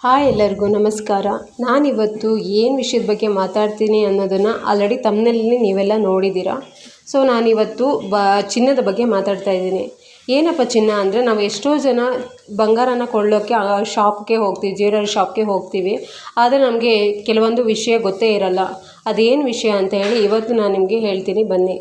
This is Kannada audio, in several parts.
ಹಾಯ್ ಎಲ್ಲರಿಗೂ ನಮಸ್ಕಾರ. ನಾನಿವತ್ತು ಏನು ವಿಷಯದ ಬಗ್ಗೆ ಮಾತಾಡ್ತೀನಿ ಅನ್ನೋದನ್ನು ಆಲ್ರೆಡಿ ತಮ್ಮನೇಲಿ ನೀವೆಲ್ಲ ನೋಡಿದ್ದೀರಾ. ಸೊ ನಾನಿವತ್ತು ಚಿನ್ನದ ಬಗ್ಗೆ ಮಾತಾಡ್ತಾ ಇದ್ದೀನಿ. ಏನಪ್ಪ ಚಿನ್ನ ಅಂದರೆ, ನಾವು ಎಷ್ಟೋ ಜನ ಬಂಗಾರನ ಕೊಳ್ಳೋಕ್ಕೆ ಶಾಪ್ಗೆ ಹೋಗ್ತೀವಿ, ಜ್ಯುವೆಲರಿ ಶಾಪ್ಗೆ ಹೋಗ್ತೀವಿ. ಆದರೆ ನಮಗೆ ಕೆಲವೊಂದು ವಿಷಯ ಗೊತ್ತೇ ಇರಲ್ಲ. ಅದೇನು ವಿಷಯ ಅಂತ ಹೇಳಿ ಇವತ್ತು ನಾನು ನಿಮಗೆ ಹೇಳ್ತೀನಿ, ಬನ್ನಿ.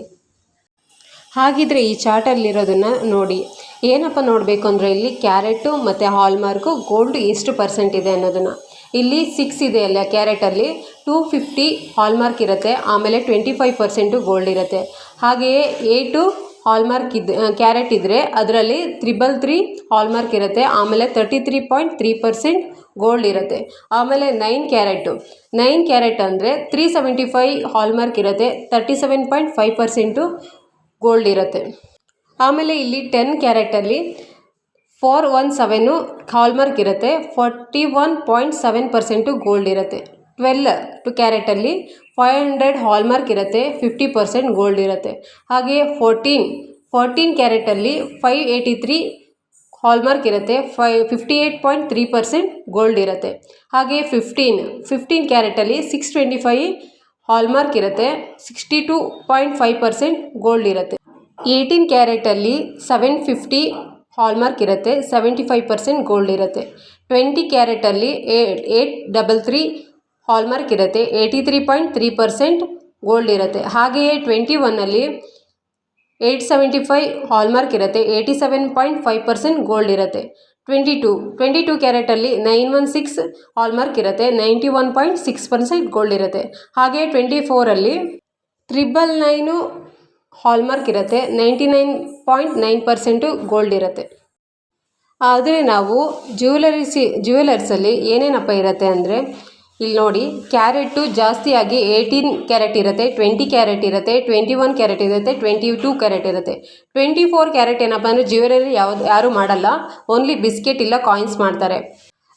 ಹಾಗಿದ್ರೆ ಈ ಚಾರ್ಟಲ್ಲಿರೋದನ್ನು ನೋಡಿ. ಏನಪ್ಪ ನೋಡಬೇಕು ಅಂದರೆ, ಇಲ್ಲಿ ಕ್ಯಾರೆಟು ಮತ್ತು ಹಾಲ್ಮಾರ್ಕು ಗೋಲ್ಡ್ ಎಷ್ಟು ಪರ್ಸೆಂಟ್ ಇದೆ ಅನ್ನೋದನ್ನು. ಇಲ್ಲಿ 6 ಇದೆ ಅಲ್ಲ ಕ್ಯಾರೆಟಲ್ಲಿ, 250 ಹಾಲ್ಮಾರ್ಕ್ ಇರುತ್ತೆ, ಆಮೇಲೆ 25% ಗೋಲ್ಡ್ ಇರುತ್ತೆ. ಹಾಗೆಯೇ 8 ಹಾಲ್ಮಾರ್ಕ್ ಕ್ಯಾರೆಟ್ ಇದ್ದರೆ ಅದರಲ್ಲಿ 333 ಹಾಲ್ಮಾರ್ಕ್ ಇರುತ್ತೆ, ಆಮೇಲೆ 33.3% ಗೋಲ್ಡ್ ಇರುತ್ತೆ. ಆಮೇಲೆ 9 ಕ್ಯಾರೆಟ್ ಅಂದರೆ 375 ಹಾಲ್ಮಾರ್ಕ್ ಇರುತ್ತೆ, 37.5% ಗೋಲ್ಡ್ ಇರುತ್ತೆ. ಆಮೇಲೆ ಇಲ್ಲಿ 10 ಕ್ಯಾರೆಟಲ್ಲಿ 417 ಹಾಲ್ಮಾರ್ಕ್ ಇರುತ್ತೆ, 41.7% ಗೋಲ್ಡ್ ಇರುತ್ತೆ. 12 ಕ್ಯಾರೆಟಲ್ಲಿ 500 ಹಾಲ್ಮಾರ್ಕ್ ಇರುತ್ತೆ, 50% ಗೋಲ್ಡ್ ಇರುತ್ತೆ. ಹಾಗೆಯೇ 14 ಕ್ಯಾರೆಟಲ್ಲಿ 583 ಹಾಲ್ಮಾರ್ಕ್ ಇರುತ್ತೆ, 58.3% ಗೋಲ್ಡ್ ಇರುತ್ತೆ. ಹಾಗೆಯೇ 15 ಕ್ಯಾರೆಟಲ್ಲಿ 625 ಹಾಲ್ಮಾರ್ಕ್ ಇರುತ್ತೆ, 62.5% ಗೋಲ್ಡ್ ಇರುತ್ತೆ. 18 ಕ್ಯಾರೆಟಲ್ಲಿ 750 ಹಾಲ್ಮಾರ್ಕ್ ಇರುತ್ತೆ, 75% ಗೋಲ್ಡ್ ಇರುತ್ತೆ. 20 ಕ್ಯಾರೆಟಲ್ಲಿ 833 ಹಾಲ್ಮಾರ್ಕ್ ಇರುತ್ತೆ, 83.3% ಗೋಲ್ಡ್ ಇರುತ್ತೆ. ಹಾಗೆಯೇ 21ಅಲ್ಲಿ 875 ಹಾಲ್ಮಾರ್ಕ್ ಇರುತ್ತೆ, 87.5% ಗೋಲ್ಡ್ ಇರುತ್ತೆ. 22 ಕ್ಯಾರೆಟಲ್ಲಿ 916 ಹಾಲ್ಮಾರ್ಕ್ ಇರುತ್ತೆ, 91.6% ಗೋಲ್ಡ್ ಇರುತ್ತೆ. ಹಾಗೆಯೇ 24ಅಲ್ಲಿ 999 ಹಾಲ್ಮಾರ್ಕ್ ಇರುತ್ತೆ, 99.9% ಗೋಲ್ಡ್ ಇರುತ್ತೆ. ಆದರೆ ನಾವು ಜ್ಯುವೆಲರ್ಸಲ್ಲಿ ಏನೇನಪ್ಪ ಇರುತ್ತೆ ಅಂದರೆ, ಇಲ್ಲಿ ನೋಡಿ, ಕ್ಯಾರೆಟು ಜಾಸ್ತಿಯಾಗಿ 18 ಕ್ಯಾರೆಟ್ ಇರುತ್ತೆ, 20 ಕ್ಯಾರೆಟ್ ಇರುತ್ತೆ, 21 ಕ್ಯಾರೆಟ್ ಇರುತ್ತೆ, 22 ಕ್ಯಾರೆಟ್ ಇರುತ್ತೆ. 24 ಕ್ಯಾರೆಟ್ ಏನಪ್ಪ ಅಂದರೆ ಜ್ಯುವೆಲರಿ ಯಾರೂ ಮಾಡಲ್ಲ, ಓನ್ಲಿ ಬಿಸ್ಕೆಟ್ ಇಲ್ಲ ಕಾಯಿನ್ಸ್ ಮಾಡ್ತಾರೆ.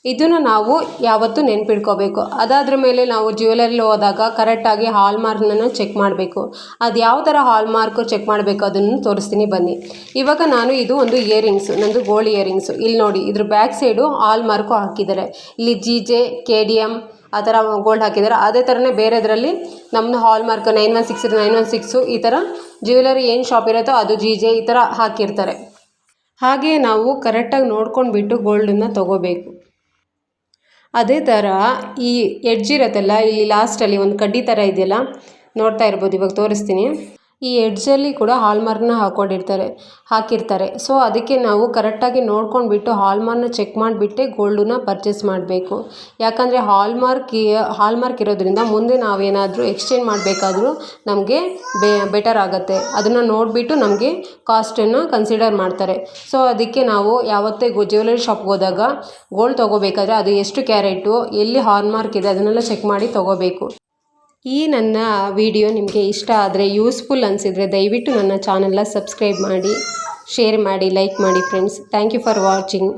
ಇದನ್ನು ನಾವು ಯಾವತ್ತೂ ನೆನ್ಪಿಟ್ಕೋಬೇಕು. ಅದಾದ್ರ ಮೇಲೆ ನಾವು ಜ್ಯುವೆಲರಿ ಹೋದಾಗ ಕರೆಕ್ಟಾಗಿ ಹಾಲ್ಮಾರ್ಕ್ನ ಚೆಕ್ ಮಾಡಬೇಕು. ಅದು ಯಾವ ಥರ ಹಾಲ್ಮಾರ್ಕು ಚೆಕ್ ಮಾಡಬೇಕು ಅದನ್ನು ತೋರಿಸ್ತೀನಿ, ಬನ್ನಿ. ಇವಾಗ ಇದು ಒಂದು ಇಯರಿಂಗ್ಸು, ನಂದು ಗೋಲ್ಡ್ ಇಯರಿಂಗ್ಸು. ಇಲ್ಲಿ ನೋಡಿ, ಇದ್ರ ಬ್ಯಾಕ್ ಸೈಡು ಹಾಲ್ಮಾರ್ಕು ಹಾಕಿದ್ದಾರೆ. ಇಲ್ಲಿ GJ KDM ಆ ಥರ ಗೋಲ್ಡ್ ಹಾಕಿದ್ದಾರೆ. ಅದೇ ಥರನೇ ಬೇರೆದರಲ್ಲಿ ನಮ್ಮದು ಹಾಲ್ಮಾರ್ಕ್ 916 ಈ ಥರ ಜ್ಯುವೆಲರಿ ಏನು ಶಾಪ್ ಇರುತ್ತೋ ಅದು GJ ಈ ಥರ ಹಾಕಿರ್ತಾರೆ. ಹಾಗೆ ನಾವು ಕರೆಕ್ಟಾಗಿ ನೋಡ್ಕೊಂಡ್ಬಿಟ್ಟು ಗೋಲ್ಡನ್ನು ತೊಗೋಬೇಕು. ಅದೇ ಥರ ಈ ಎಡ್ಜ್ ಇರುತ್ತಲ್ಲ, ಇಲ್ಲಿ ಲಾಸ್ಟಲ್ಲಿ ಒಂದು ಕಡ್ಡಿ ಥರ ಇದೆಯಲ್ಲ, ನೋಡ್ತಾ ಇರ್ಬೋದು, ಇವಾಗ ತೋರಿಸ್ತೀನಿ. ಈ ಎಡ್ಜಲ್ಲಿ ಕೂಡ ಹಾಲ್ಮಾರ್ಕ್ನ ಹಾಕಿರ್ತಾರೆ. ಸೊ ಅದಕ್ಕೆ ನಾವು ಕರೆಕ್ಟಾಗಿ ನೋಡ್ಕೊಂಡ್ಬಿಟ್ಟು ಹಾಲ್ಮಾರ್ಕ್ನ ಚೆಕ್ ಮಾಡಿಬಿಟ್ಟೆ ಗೋಲ್ಡನ್ನ ಪರ್ಚೇಸ್ ಮಾಡಬೇಕು. ಯಾಕಂದರೆ ಹಾಲ್ಮಾರ್ಕ್ ಇರೋದ್ರಿಂದ ಮುಂದೆ ನಾವೇನಾದರೂ ಎಕ್ಸ್ಚೇಂಜ್ ಮಾಡಬೇಕಾದ್ರೂ ನಮಗೆ ಬೆಟರ್ ಆಗುತ್ತೆ. ಅದನ್ನು ನೋಡಿಬಿಟ್ಟು ನಮಗೆ ಕಾಸ್ಟನ್ನು ಕನ್ಸಿಡರ್ ಮಾಡ್ತಾರೆ. ಸೊ ಅದಕ್ಕೆ ನಾವು ಯಾವತ್ತೇ ಜ್ಯುವೆಲರಿ ಶಾಪ್ಗೆ ಹೋದಾಗ ಗೋಲ್ಡ್ ತೊಗೋಬೇಕಾದ್ರೆ ಅದು ಎಷ್ಟು ಕ್ಯಾರೆಟು, ಎಲ್ಲಿ ಹಾಲ್ಮಾರ್ಕ್ ಇದೆ ಅದನ್ನೆಲ್ಲ ಚೆಕ್ ಮಾಡಿ ತೊಗೋಬೇಕು. ಈ ನನ್ನ ವಿಡಿಯೋ ನಿಮಗೆ ಇಷ್ಟ ಆದರೆ, ಯೂಸ್ಫುಲ್ ಅನಿಸಿದರೆ ದಯವಿಟ್ಟು ನನ್ನ ಚಾನಲ್ನ ಸಬ್ಸ್ಕ್ರೈಬ್ ಮಾಡಿ, ಶೇರ್ ಮಾಡಿ, ಲೈಕ್ ಮಾಡಿ friends. Thank you for watching.